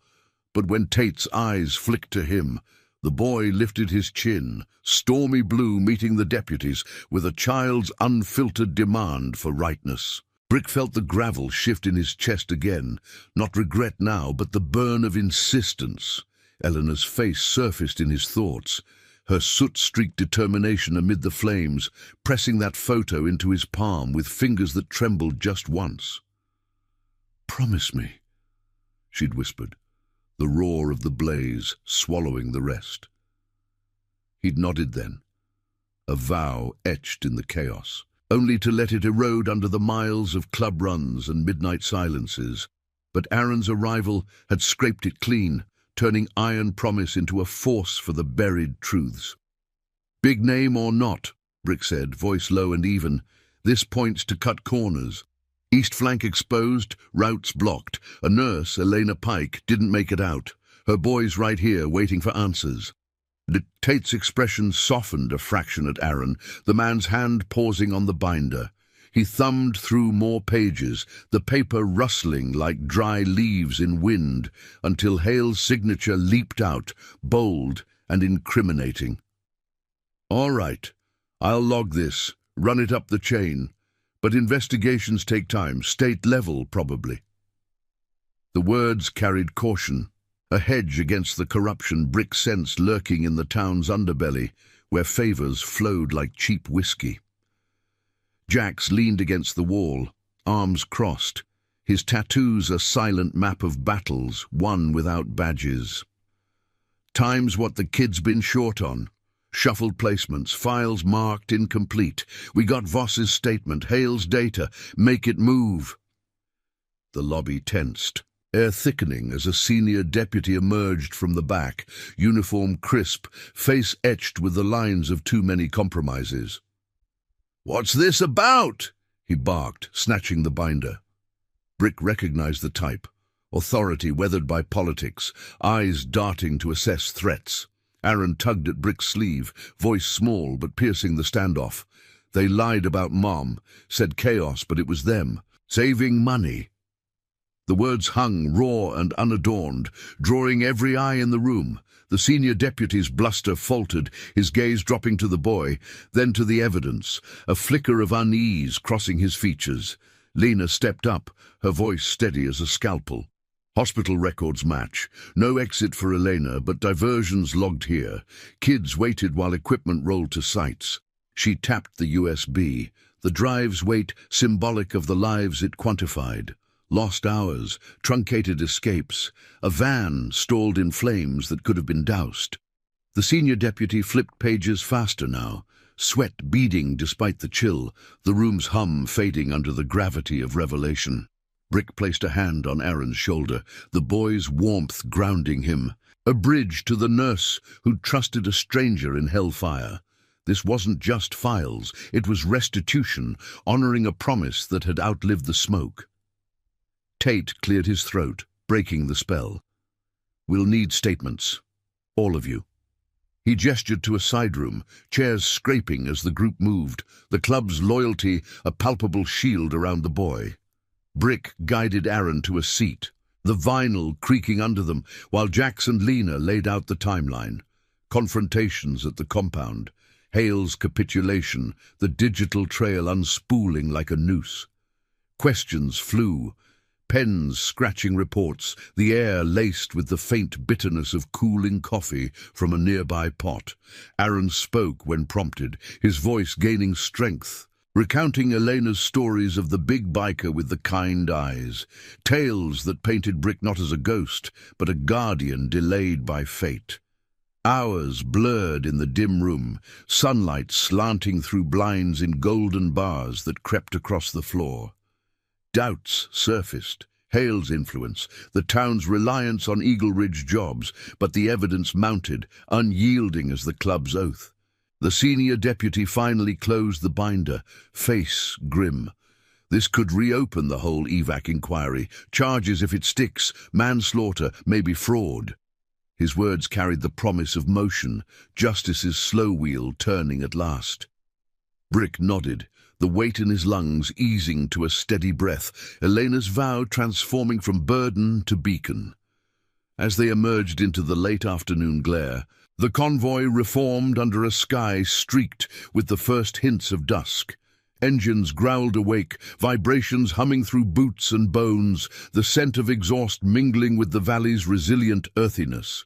But when Tate's eyes flicked to him, the boy lifted his chin, stormy blue meeting the deputies with a child's unfiltered demand for rightness. Brick felt the gravel shift in his chest again, not regret now, but the burn of insistence. Eleanor's face surfaced in his thoughts, her soot-streaked determination amid the flames, pressing that photo into his palm with fingers that trembled just once. "Promise me," she'd whispered, the roar of the blaze swallowing the rest. He'd nodded then, a vow etched in the chaos, only to let it erode under the miles of club runs and midnight silences. But Aaron's arrival had scraped it clean, turning iron promise into a force for the buried truths. "Big name or not," Brick said, voice low and even, "this points to cut corners. East flank exposed, routes blocked. A nurse, Elena Pike, didn't make it out. Her boy's right here waiting for answers." Tate's expression softened a fraction at Aaron, the man's hand pausing on the binder. He thumbed through more pages, the paper rustling like dry leaves in wind, until Hale's signature leaped out, bold and incriminating. "All right, I'll log this, run it up the chain. But investigations take time, state level probably." The words carried caution, a hedge against the corruption Brick sensed lurking in the town's underbelly, where favors flowed like cheap whiskey. Jax leaned against the wall, arms crossed. His tattoos a silent map of battles, won without badges. Time's what the kid's been short on. Shuffled placements, files marked incomplete. We got Voss's statement, Hale's data. Make it move. The lobby tensed, air thickening as a senior deputy emerged from the back, uniform crisp, face etched with the lines of too many compromises. "What's this about?" he barked, snatching the binder. Brick recognized the type. Authority weathered by politics, eyes darting to assess threats. Aaron tugged at Brick's sleeve, voice small but piercing the standoff. They lied about Mom, said chaos, but it was them. Saving money. The words hung raw and unadorned, drawing every eye in the room. The senior deputy's bluster faltered, his gaze dropping to the boy, then to the evidence, a flicker of unease crossing his features. Lena stepped up, her voice steady as a scalpel. Hospital records match. No exit for Elena, but diversions logged here. Kids waited while equipment rolled to sites. She tapped the USB. The drive's weight symbolic of the lives it quantified. Lost hours, truncated escapes, a van stalled in flames that could have been doused. The senior deputy flipped pages faster now, sweat beading despite the chill, the room's hum fading under the gravity of revelation. Brick placed a hand on Aaron's shoulder, the boy's warmth grounding him. A bridge to the nurse who'd trusted a stranger in hellfire. This wasn't just files, it was restitution, honoring a promise that had outlived the smoke. Tate cleared his throat, breaking the spell. "We'll need statements. All of you." He gestured to a side room, chairs scraping as the group moved, the club's loyalty a palpable shield around the boy. Brick guided Aaron to a seat, the vinyl creaking under them, while Jax and Lena laid out the timeline. Confrontations at the compound, Hale's capitulation, the digital trail unspooling like a noose. Questions flew, pens scratching reports, the air laced with the faint bitterness of cooling coffee from a nearby pot. Aaron spoke when prompted, his voice gaining strength, recounting Elena's stories of the big biker with the kind eyes, tales that painted Brick not as a ghost, but a guardian delayed by fate. Hours blurred in the dim room, sunlight slanting through blinds in golden bars that crept across the floor. Doubts surfaced, Hale's influence, the town's reliance on Eagle Ridge jobs, but the evidence mounted, unyielding as the club's oath. The senior deputy finally closed the binder, face grim. This could reopen the whole evac inquiry, charges if it sticks, manslaughter, maybe fraud. His words carried the promise of motion, justice's slow wheel turning at last. Brick nodded, the weight in his lungs easing to a steady breath, Elena's vow transforming from burden to beacon. As they emerged into the late afternoon glare, the convoy reformed under a sky streaked with the first hints of dusk. Engines growled awake, vibrations humming through boots and bones, the scent of exhaust mingling with the valley's resilient earthiness.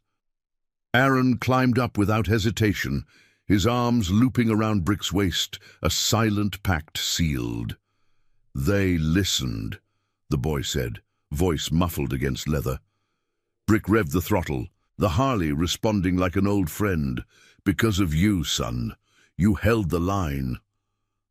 Aaron climbed up without hesitation, his arms looping around Brick's waist, a silent pact sealed. "They listened," the boy said, voice muffled against leather. Brick revved the throttle, the Harley responding like an old friend. "Because of you, son. You held the line."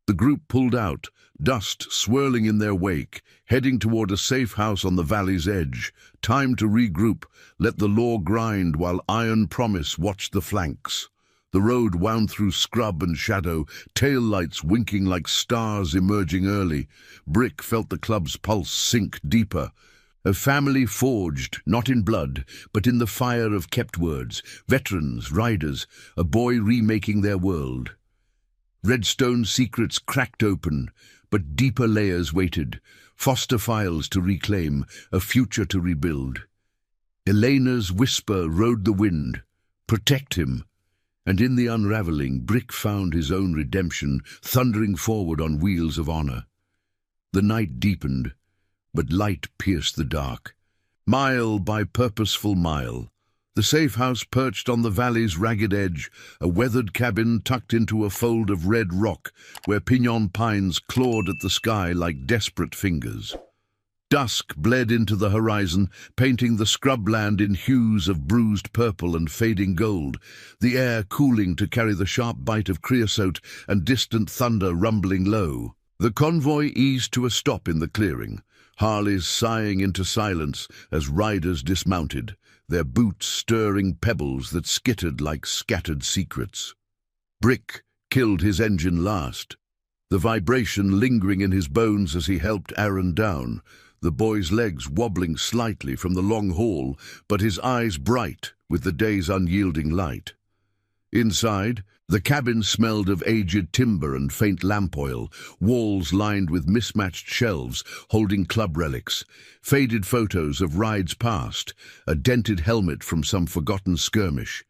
The group pulled out, dust swirling in their wake, heading toward a safe house on the valley's edge. Time to regroup, let the law grind while Iron Promise watched the flanks. The road wound through scrub and shadow, tail lights winking like stars emerging early. Brick felt the club's pulse sink deeper. A family forged, not in blood, but in the fire of kept words, veterans, riders, a boy remaking their world. Redstone secrets cracked open, but deeper layers waited, foster files to reclaim, a future to rebuild. Elena's whisper rode the wind, "Protect him." And in the unraveling, Brick found his own redemption, thundering forward on wheels of honor. The night deepened, but light pierced the dark. Mile by purposeful mile, The safe house perched on the valley's ragged edge, a weathered cabin tucked into a fold of red rock where pinon pines clawed at the sky like desperate fingers. Dusk bled into the horizon, painting the scrubland in hues of bruised purple and fading gold, the air cooling to carry the sharp bite of creosote and distant thunder rumbling low. The convoy eased to a stop in the clearing, Harleys sighing into silence as riders dismounted, their boots stirring pebbles that skittered like scattered secrets. Brick killed his engine last, the vibration lingering in his bones as he helped Aaron down, the boy's legs wobbling slightly from the long haul, but his eyes bright with the day's unyielding light. Inside, the cabin smelled of aged timber and faint lamp oil, walls lined with mismatched shelves holding club relics, faded photos of rides past, a dented helmet from some forgotten skirmish.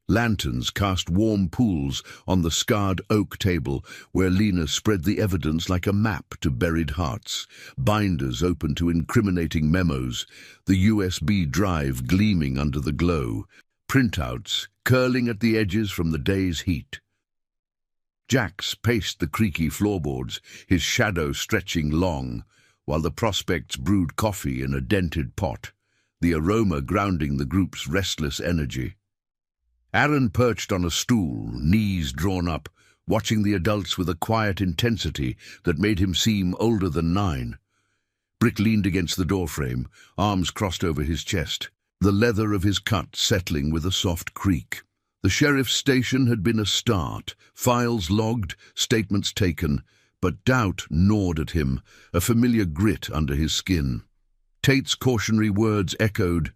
Lanterns cast warm pools on the scarred oak table where Lena spread the evidence like a map to buried hearts, binders open to incriminating memos, the USB drive gleaming under the glow, printouts curling at the edges from the day's heat. Jax paced the creaky floorboards, his shadow stretching long, while the prospects brewed coffee in a dented pot, the aroma grounding the group's restless energy. Aaron perched on a stool, knees drawn up, watching the adults with a quiet intensity that made him seem older than 9. Brick leaned against the doorframe, arms crossed over his chest, the leather of his cut settling with a soft creak. The sheriff's station had been a start, files logged, statements taken, but doubt gnawed at him, a familiar grit under his skin. Tate's cautionary words echoed,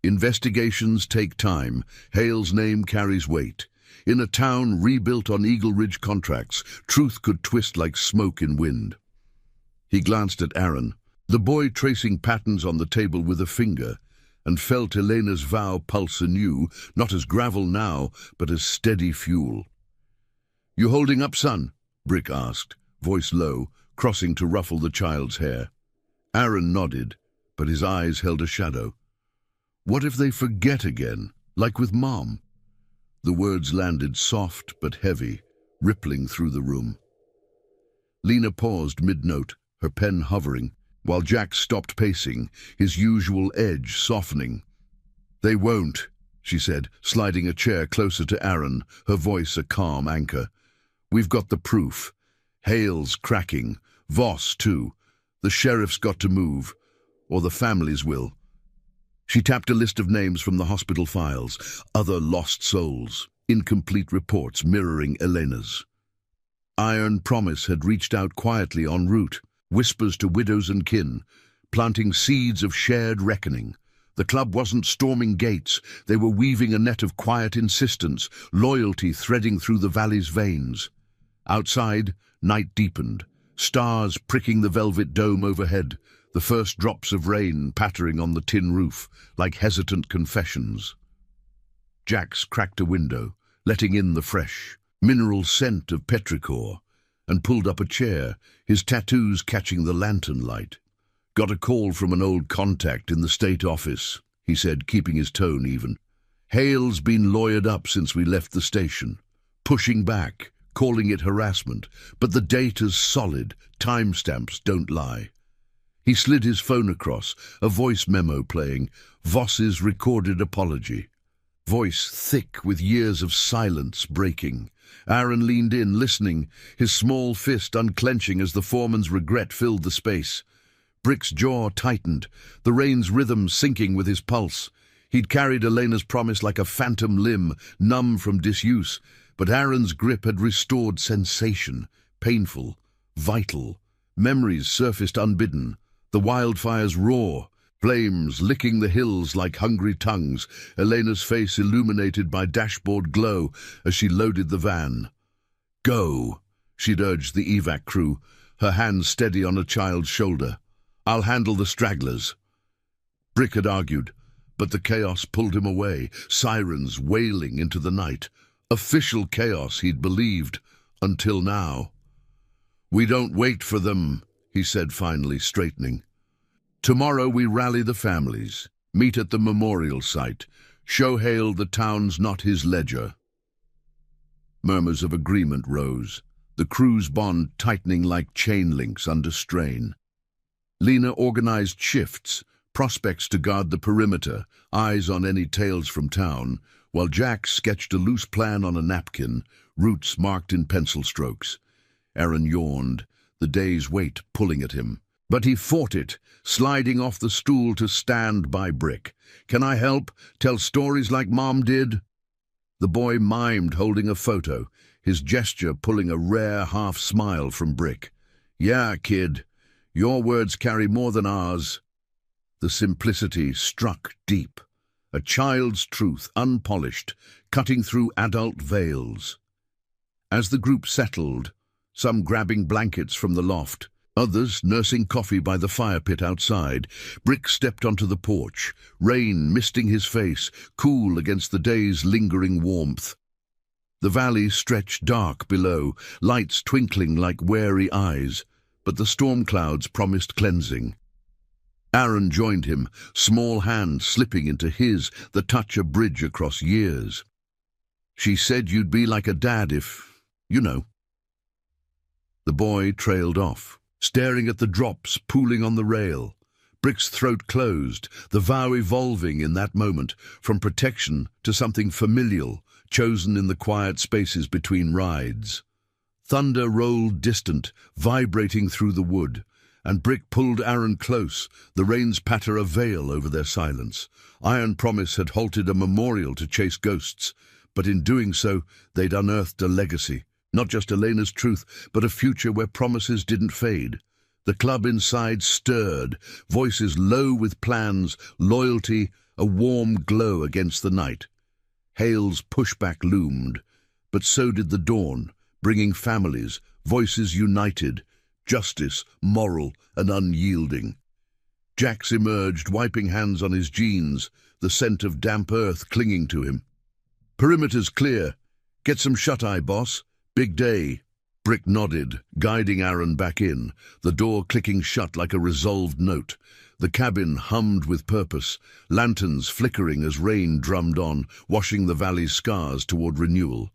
"Investigations take time. Hale's name carries weight. In a town rebuilt on Eagle Ridge contracts, truth could twist like smoke in wind." He glanced at Aaron, the boy tracing patterns on the table with a finger, and felt Elena's vow pulse anew, not as gravel now, but as steady fuel. "You holding up, son?" Brick asked, voice low, crossing to ruffle the child's hair. Aaron nodded, but his eyes held a shadow. "What if they forget again, like with Mom?" The words landed soft but heavy, rippling through the room. Lena paused mid-note, her pen hovering, while Jack stopped pacing, his usual edge softening. "They won't," she said, sliding a chair closer to Aaron, her voice a calm anchor. "We've got the proof. Hale's cracking. Voss, too. The sheriff's got to move, or the families will." She tapped a list of names from the hospital files, other lost souls, incomplete reports mirroring Elena's. Iron Promise had reached out quietly en route, whispers to widows and kin, planting seeds of shared reckoning. The club wasn't storming gates, they were weaving a net of quiet insistence, loyalty threading through the valley's veins. Outside, night deepened, stars pricking the velvet dome overhead, the first drops of rain pattering on the tin roof, like hesitant confessions. Jax cracked a window, letting in the fresh, mineral scent of petrichor, and pulled up a chair, his tattoos catching the lantern light. "Got a call from an old contact in the state office," he said, keeping his tone even. "Hale's been lawyered up since we left the station, pushing back, calling it harassment, but the data's solid, timestamps don't lie." He slid his phone across, a voice memo playing, Voss's recorded apology. Voice thick with years of silence breaking. Aaron leaned in, listening, his small fist unclenching as the foreman's regret filled the space. Brick's jaw tightened, the rain's rhythm syncing with his pulse. He'd carried Elena's promise like a phantom limb, numb from disuse, but Aaron's grip had restored sensation, painful, vital. Memories surfaced unbidden. The wildfire's roar, flames licking the hills like hungry tongues, Elena's face illuminated by dashboard glow as she loaded the van. "Go," she'd urged the evac crew, her hand steady on a child's shoulder. "I'll handle the stragglers." Brick had argued, but the chaos pulled him away, sirens wailing into the night. Official chaos, he'd believed, until now. "We don't wait for them," he said finally, straightening. "Tomorrow we rally the families, meet at the memorial site. Show Hale the town's not his ledger. Murmurs of agreement rose, the crew's bond tightening like chain links under strain. Lena organized shifts, prospects to guard the perimeter, eyes on any tales from town, while Jack sketched a loose plan on a napkin, routes marked in pencil strokes. Aaron yawned, the day's weight pulling at him. But he fought it, sliding off the stool to stand by Brick. "Can I help? Tell stories like Mom did?" The boy mimed holding a photo, his gesture pulling a rare half-smile from Brick. "Yeah, kid, your words carry more than ours." The simplicity struck deep, a child's truth, unpolished, cutting through adult veils. As the group settled, some grabbing blankets from the loft, others nursing coffee by the fire pit outside, Brick stepped onto the porch, rain misting his face, cool against the day's lingering warmth. The valley stretched dark below, lights twinkling like wary eyes, but the storm clouds promised cleansing. Aaron joined him, small hand slipping into his, the touch a bridge across years. "She said you'd be like a dad if, you know." The boy trailed off, staring at the drops pooling on the rail. Brick's throat closed, the vow evolving in that moment, from protection to something familial, chosen in the quiet spaces between rides. Thunder rolled distant, vibrating through the wood, and Brick pulled Aaron close, the rain's patter a veil over their silence. Iron Promise had halted a memorial to chase ghosts, but in doing so, they'd unearthed a legacy. Not just Elena's truth, but a future where promises didn't fade. The club inside stirred, voices low with plans, loyalty, a warm glow against the night. Hale's pushback loomed, but so did the dawn, bringing families, voices united, justice, moral and unyielding. Jax emerged, wiping hands on his jeans, the scent of damp earth clinging to him. "Perimeter's clear. Get some shut-eye, boss. Big day." Brick nodded, guiding Aaron back in, the door clicking shut like a resolved note. The cabin hummed with purpose, lanterns flickering as rain drummed on, washing the valley's scars toward renewal.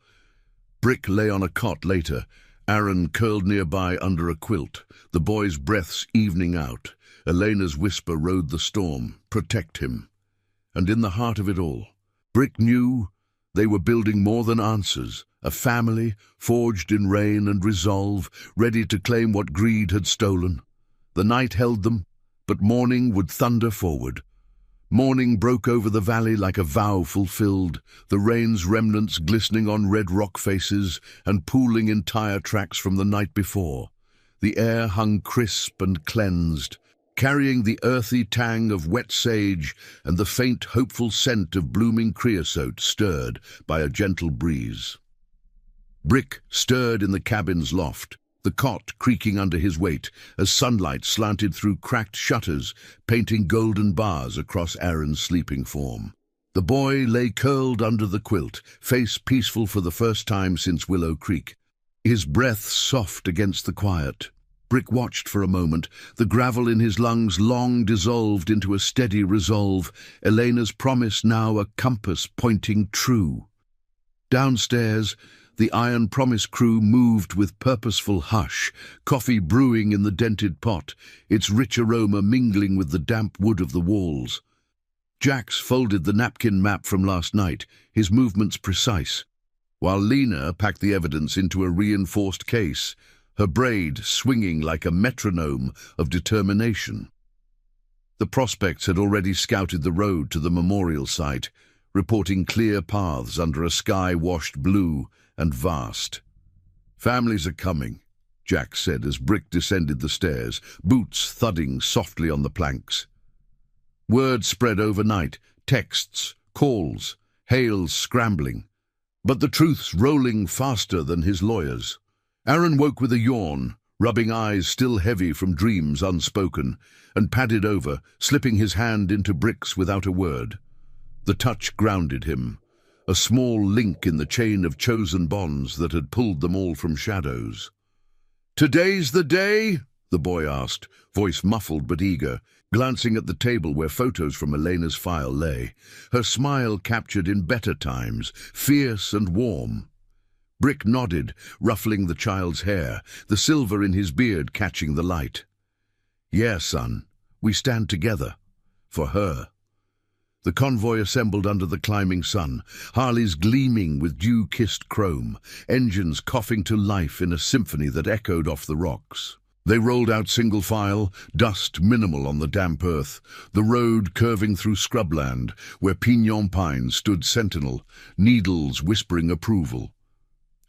Brick lay on a cot later, Aaron curled nearby under a quilt, the boy's breaths evening out. Elena's whisper rode the storm, "Protect him." And in the heart of it all, Brick knew they were building more than answers, a family forged in rain and resolve, ready to claim what greed had stolen. The night held them, but morning would thunder forward. Morning broke over the valley like a vow fulfilled, the rain's remnants glistening on red rock faces and pooling in tire tracks from the night before. The air hung crisp and cleansed, carrying the earthy tang of wet sage and the faint, hopeful scent of blooming creosote stirred by a gentle breeze. Brick stirred in the cabin's loft, the cot creaking under his weight as sunlight slanted through cracked shutters, painting golden bars across Aaron's sleeping form. The boy lay curled under the quilt, face peaceful for the first time since Willow Creek, his breath soft against the quiet. Brick watched for a moment, the gravel in his lungs long dissolved into a steady resolve, Elena's promise now a compass pointing true. Downstairs, the Iron Promise crew moved with purposeful hush, coffee brewing in the dented pot, its rich aroma mingling with the damp wood of the walls. Jax folded the napkin map from last night, his movements precise, while Lena packed the evidence into a reinforced case, her braid swinging like a metronome of determination. The prospects had already scouted the road to the memorial site, reporting clear paths under a sky washed blue and vast. "Families are coming," Jack said as Brick descended the stairs, boots thudding softly on the planks. Word spread overnight, texts, calls, Hale's scrambling, but the truth's rolling faster than his lawyers. Aaron woke with a yawn, rubbing eyes still heavy from dreams unspoken, and padded over, slipping his hand into Brick's without a word. The touch grounded him, a small link in the chain of chosen bonds that had pulled them all from shadows. "Today's the day?" the boy asked, voice muffled but eager, glancing at the table where photos from Elena's file lay, her smile captured in better times, fierce and warm. Brick nodded, ruffling the child's hair, the silver in his beard catching the light. "Yeah, son, we stand together. For her." The convoy assembled under the climbing sun, Harleys gleaming with dew-kissed chrome, engines coughing to life in a symphony that echoed off the rocks. They rolled out single file, dust minimal on the damp earth, the road curving through scrubland, where pinon pines stood sentinel, needles whispering approval.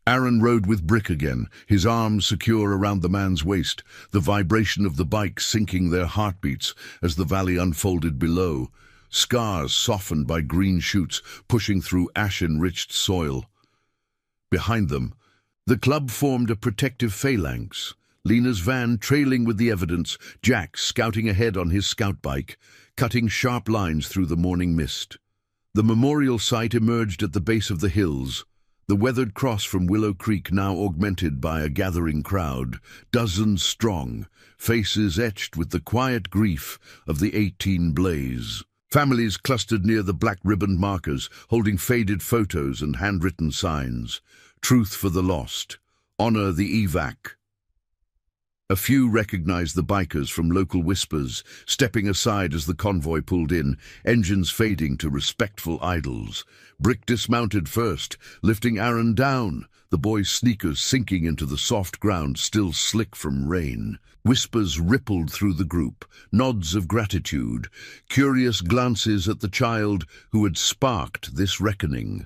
Aaron rode with Brick again, his arms secure around the man's waist, the vibration of the bike sinking their heartbeats as the valley unfolded below, scars softened by green shoots pushing through ash-enriched soil. Behind them, the club formed a protective phalanx, Lena's van trailing with the evidence, Jack scouting ahead on his scout bike, cutting sharp lines through the morning mist. The memorial site emerged at the base of the hills, the weathered cross from Willow Creek now augmented by a gathering crowd, dozens strong, faces etched with the quiet grief of the 18 blaze. Families clustered near the black-ribboned markers, holding faded photos and handwritten signs. Truth for the lost. Honor the evac. A few recognized the bikers from local whispers, stepping aside as the convoy pulled in, engines fading to respectful idles. Brick dismounted first, lifting Aaron down, the boy's sneakers sinking into the soft ground still slick from rain. Whispers rippled through the group, nods of gratitude, curious glances at the child who had sparked this reckoning.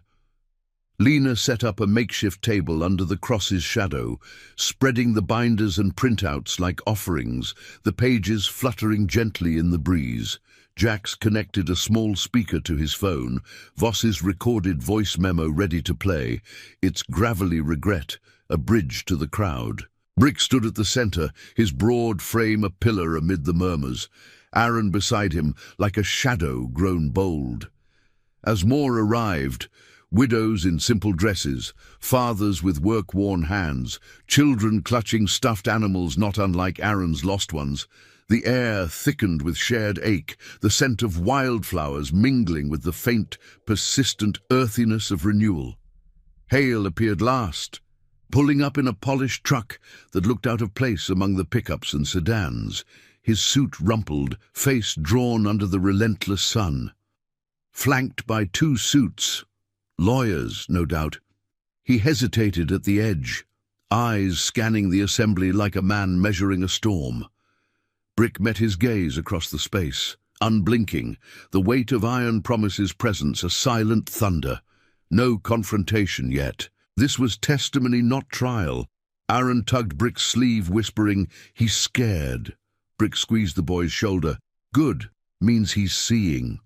Lena set up a makeshift table under the cross's shadow, spreading the binders and printouts like offerings, the pages fluttering gently in the breeze. Jax connected a small speaker to his phone, Voss's recorded voice memo ready to play, its gravelly regret a bridge to the crowd. Brick stood at the center, his broad frame a pillar amid the murmurs, Aaron beside him like a shadow grown bold. As more arrived, widows in simple dresses, fathers with work-worn hands, children clutching stuffed animals not unlike Aaron's lost ones, the air thickened with shared ache, the scent of wildflowers mingling with the faint, persistent earthiness of renewal. Hale appeared last, pulling up in a polished truck that looked out of place among the pickups and sedans, his suit rumpled, face drawn under the relentless sun. Flanked by two suits, lawyers, no doubt, he hesitated at the edge, eyes scanning the assembly like a man measuring a storm. Brick met his gaze across the space, unblinking, the weight of Iron Promise's presence a silent thunder. No confrontation yet. This was testimony, not trial. Aaron tugged Brick's sleeve, whispering, "He's scared." Brick squeezed the boy's shoulder. "Good, means he's seeing."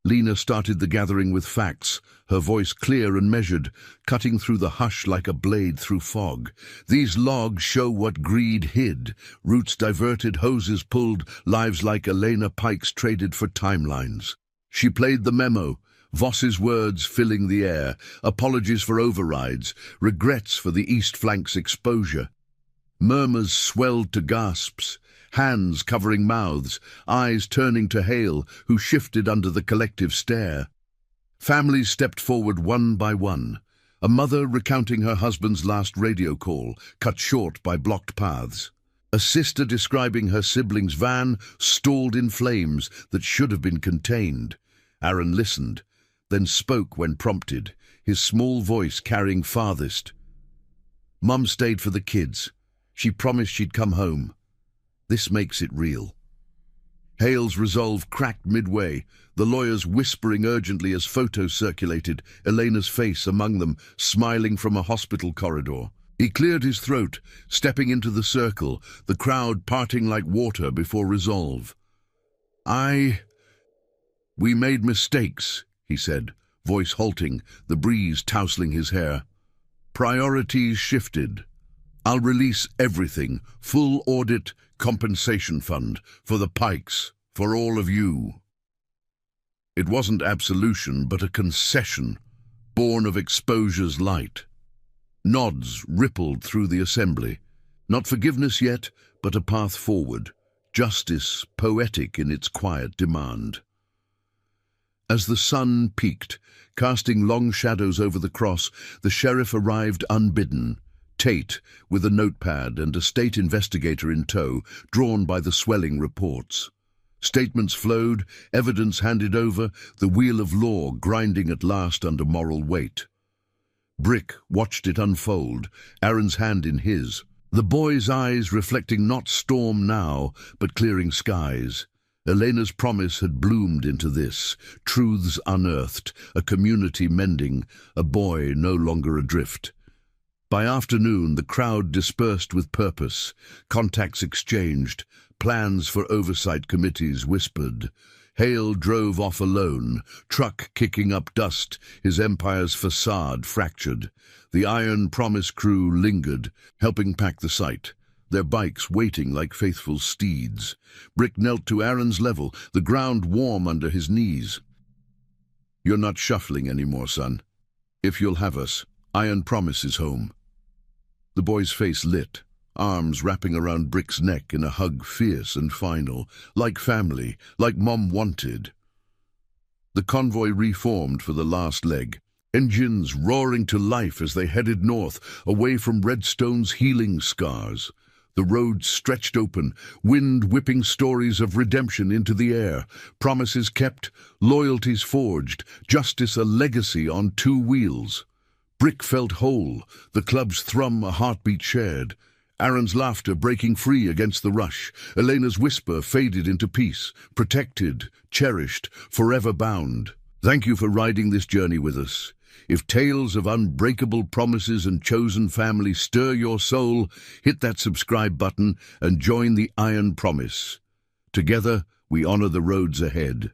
Lena started the gathering with facts, her voice clear and measured, cutting through the hush like a blade through fog. These logs show what greed hid, roots diverted, hoses pulled, lives like Elena Pikes traded for timelines. She played the memo, Voss's words filling the air, apologies for overrides, regrets for the East Flank's exposure. Murmurs swelled to gasps, hands covering mouths, eyes turning to Hale, who shifted under the collective stare. Families stepped forward one by one, a mother recounting her husband's last radio call, cut short by blocked paths. A sister describing her sibling's van stalled in flames that should have been contained. Aaron listened, then spoke when prompted, his small voice carrying farthest. "Mum stayed for the kids. She promised she'd come home. This makes it real." Hale's resolve cracked midway, the lawyers whispering urgently as photos circulated, Elena's face among them, smiling from a hospital corridor. He cleared his throat, stepping into the circle, the crowd parting like water before resolve. We made mistakes," he said, voice halting, the breeze tousling his hair. "Priorities shifted. I'll release everything, full audit, compensation fund, for the Pikes, for all of you." It wasn't absolution, but a concession, born of exposure's light. Nods rippled through the assembly. Not forgiveness yet, but a path forward, justice poetic in its quiet demand. As the sun peaked, casting long shadows over the cross, the sheriff arrived unbidden. Tate, with a notepad and a state investigator in tow, drawn by the swelling reports. Statements flowed, evidence handed over, the wheel of law grinding at last under moral weight. Brick watched it unfold, Aaron's hand in his, the boy's eyes reflecting not storm now, but clearing skies. Elena's promise had bloomed into this, truths unearthed, a community mending, a boy no longer adrift. By afternoon, the crowd dispersed with purpose, contacts exchanged, plans for oversight committees whispered. Hale drove off alone, truck kicking up dust, his empire's facade fractured. The Iron Promise crew lingered, helping pack the site, their bikes waiting like faithful steeds. Brick knelt to Aaron's level, the ground warm under his knees. "You're not shuffling anymore, son. If you'll have us, Iron Promise is home." The boy's face lit, arms wrapping around Brick's neck in a hug fierce and final, like family, like Mom wanted. The convoy reformed for the last leg, engines roaring to life as they headed north, away from Redstone's healing scars. The road stretched open, wind whipping stories of redemption into the air, promises kept, loyalties forged, justice a legacy on two wheels. Brick felt whole, the club's thrum a heartbeat shared. Aaron's laughter breaking free against the rush. Elena's whisper faded into peace, protected, cherished, forever bound. Thank you for riding this journey with us. If tales of unbreakable promises and chosen family stir your soul, hit that subscribe button and join the Iron Promise. Together, we honor the roads ahead.